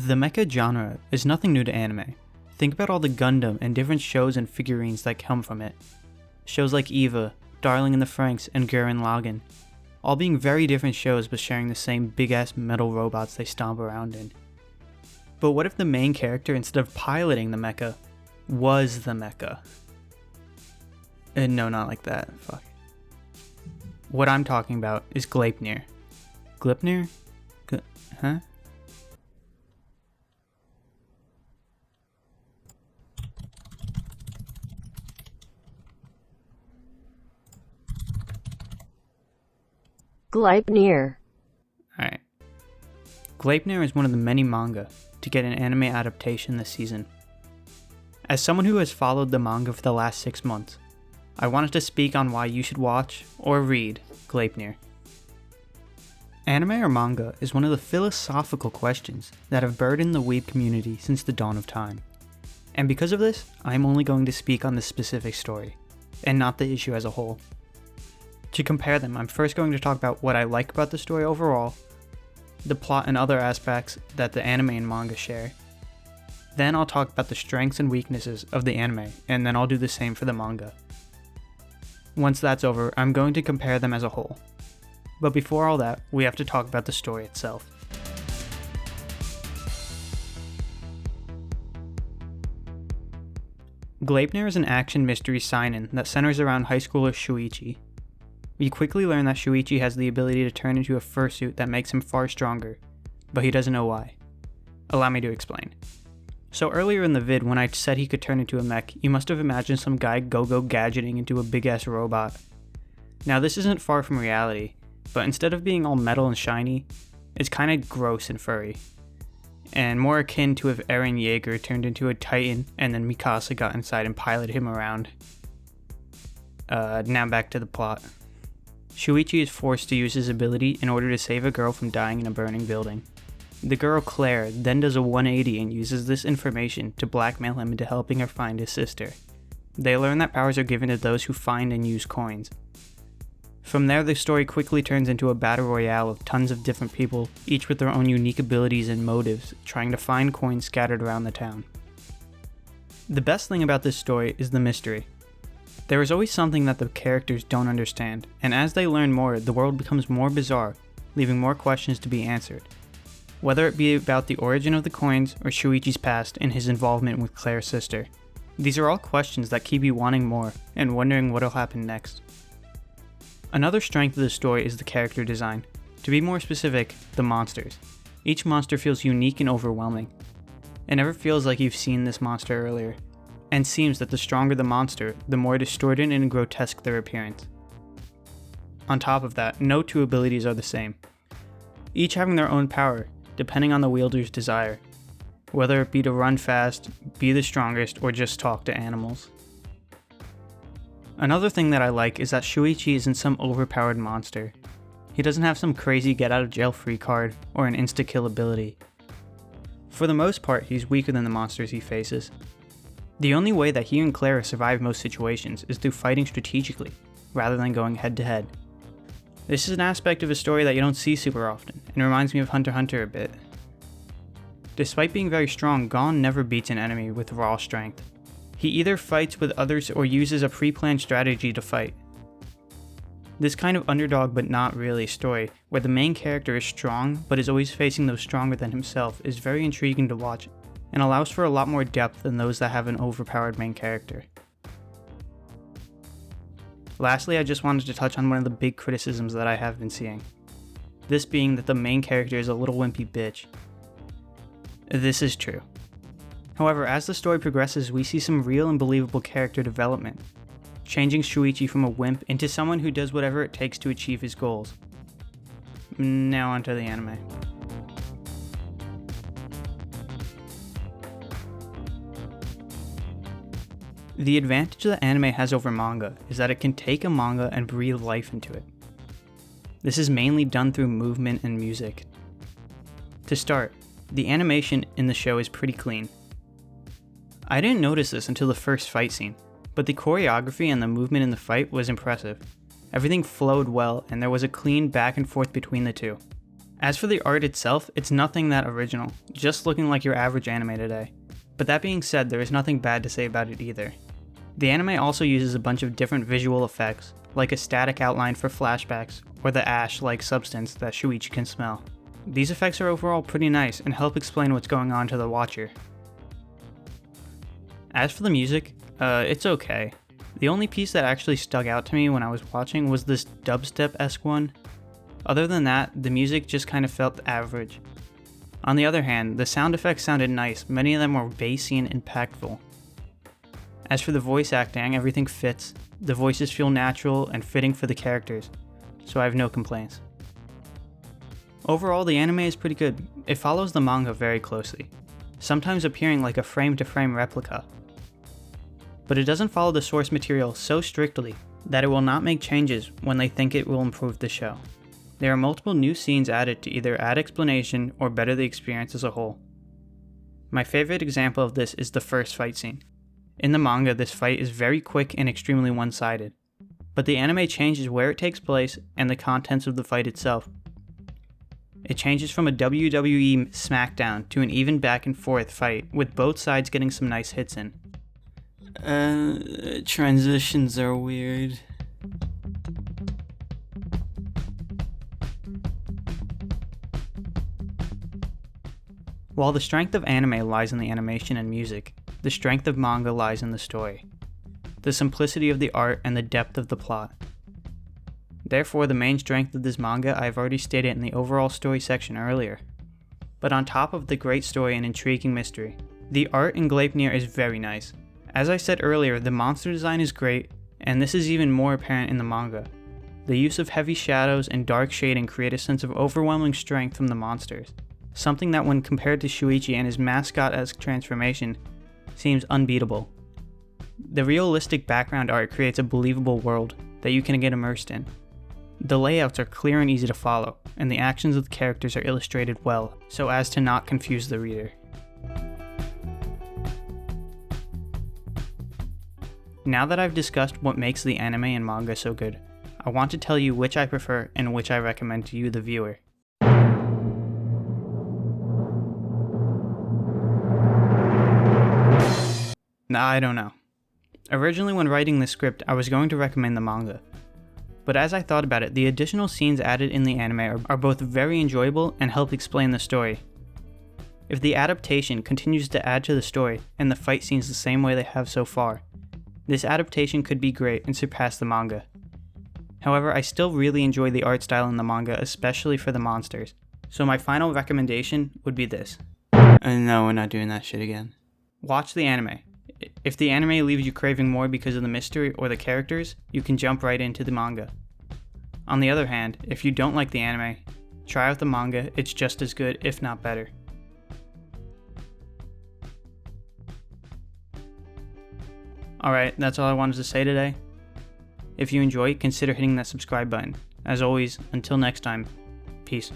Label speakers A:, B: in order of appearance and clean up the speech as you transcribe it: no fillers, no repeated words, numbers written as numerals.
A: The mecha genre is nothing new to anime. Think about all the Gundam and different shows and figurines that come from it. Shows like Eva, Darling in the Franxx, and Gurren Lagann, all being very different shows but sharing the same big-ass metal robots they stomp around in. But what if the main character, instead of piloting the mecha, was the mecha? No, not like that. Fuck. What I'm talking about is Gleipnir. Gleipnir? Huh?
B: Gleipnir.
A: Alright. Gleipnir is one of the many manga to get an anime adaptation this season. As someone who has followed the manga for the last 6 months, I wanted to speak on why you should watch or read Gleipnir. Anime or manga is one of the philosophical questions that have burdened the weeb community since the dawn of time. And because of this, I am only going to speak on this specific story, and not the issue as a whole. To compare them, I'm first going to talk about what I like about the story overall, the plot and other aspects that the anime and manga share. Then I'll talk about the strengths and weaknesses of the anime, and then I'll do the same for the manga. Once that's over, I'm going to compare them as a whole. But before all that, we have to talk about the story itself. Gleipnir is an action mystery seinen that centers around high schooler Shuichi. We quickly learn that Shuichi has the ability to turn into a fursuit that makes him far stronger, but he doesn't know why. Allow me to explain. So earlier in the vid, when I said he could turn into a mech, you must have imagined some guy go-go gadgeting into a big-ass robot. Now this isn't far from reality, but instead of being all metal and shiny, it's kinda gross and furry. And more akin to if Eren Yeager turned into a titan and then Mikasa got inside and piloted him around. Now back to the plot. Shuichi is forced to use his ability in order to save a girl from dying in a burning building. The girl Claire then does a 180 and uses this information to blackmail him into helping her find his sister. They learn that powers are given to those who find and use coins. From there, the story quickly turns into a battle royale of tons of different people, each with their own unique abilities and motives, trying to find coins scattered around the town. The best thing about this story is the mystery. There is always something that the characters don't understand, and as they learn more, the world becomes more bizarre, leaving more questions to be answered. Whether it be about the origin of the coins or Shuichi's past and his involvement with Claire's sister. These are all questions that keep you wanting more and wondering what'll happen next. Another strength of the story is the character design. To be more specific, the monsters. Each monster feels unique and overwhelming. It never feels like you've seen this monster earlier, and seems that the stronger the monster, the more distorted and grotesque their appearance. On top of that, no two abilities are the same, each having their own power, depending on the wielder's desire, whether it be to run fast, be the strongest, or just talk to animals. Another thing that I like is that Shuichi isn't some overpowered monster. He doesn't have some crazy get out of jail free card or an insta-kill ability. For the most part, he's weaker than the monsters he faces. The only way that he and Clara survive most situations is through fighting strategically, rather than going head to head. This is an aspect of a story that you don't see super often, and reminds me of Hunter x Hunter a bit. Despite being very strong, Gon never beats an enemy with raw strength. He either fights with others or uses a pre-planned strategy to fight. This kind of underdog but not really story, where the main character is strong but is always facing those stronger than himself, is very intriguing to watch, and allows for a lot more depth than those that have an overpowered main character. Lastly, I just wanted to touch on one of the big criticisms that I have been seeing. This being that the main character is a little wimpy bitch. This is true. However, as the story progresses, we see some real and believable character development, changing Shuichi from a wimp into someone who does whatever it takes to achieve his goals. Now onto the anime. The advantage that anime has over manga is that it can take a manga and breathe life into it. This is mainly done through movement and music. To start, the animation in the show is pretty clean. I didn't notice this until the first fight scene, but the choreography and the movement in the fight was impressive. Everything flowed well and there was a clean back and forth between the two. As for the art itself, it's nothing that original, just looking like your average anime today. But that being said, there is nothing bad to say about it either. The anime also uses a bunch of different visual effects, like a static outline for flashbacks, or the ash-like substance that Shuichi can smell. These effects are overall pretty nice and help explain what's going on to the watcher. As for the music, it's okay. The only piece that actually stuck out to me when I was watching was this dubstep-esque one. Other than that, the music just kind of felt average. On the other hand, the sound effects sounded nice, many of them were bassy and impactful. As for the voice acting, everything fits. The voices feel natural and fitting for the characters, so I have no complaints. Overall, the anime is pretty good. It follows the manga very closely, sometimes appearing like a frame-to-frame replica. But it doesn't follow the source material so strictly that it will not make changes when they think it will improve the show. There are multiple new scenes added to either add explanation or better the experience as a whole. My favorite example of this is the first fight scene. In the manga, this fight is very quick and extremely one-sided, but the anime changes where it takes place and the contents of the fight itself. It changes from a WWE SmackDown to an even back and forth fight, with both sides getting some nice hits in. Transitions are weird. While the strength of anime lies in the animation and music, the strength of manga lies in the story, the simplicity of the art, and the depth of the plot. Therefore, the main strength of this manga I've already stated in the overall story section earlier. But on top of the great story and intriguing mystery, the art in Gleipnir is very nice. As I said earlier, the monster design is great, and this is even more apparent in the manga. The use of heavy shadows and dark shading create a sense of overwhelming strength from the monsters, something that when compared to Shuichi and his mascot-esque transformation, seems unbeatable. The realistic background art creates a believable world that you can get immersed in. The layouts are clear and easy to follow, and the actions of the characters are illustrated well, so as to not confuse the reader. Now that I've discussed what makes the anime and manga so good, I want to tell you which I prefer and which I recommend to you, the viewer. I don't know. Originally, when writing this script, I was going to recommend the manga. But as I thought about it, the additional scenes added in the anime are both very enjoyable and help explain the story. If the adaptation continues to add to the story and the fight scenes the same way they have so far, this adaptation could be great and surpass the manga. However, I still really enjoy the art style in the manga, especially for the monsters. So my final recommendation would be this. No, we're not doing that shit again. Watch the anime. If the anime leaves you craving more because of the mystery or the characters, you can jump right into the manga. On the other hand, if you don't like the anime, try out the manga, it's just as good, if not better. Alright, that's all I wanted to say today. If you enjoy, consider hitting that subscribe button. As always, until next time, peace.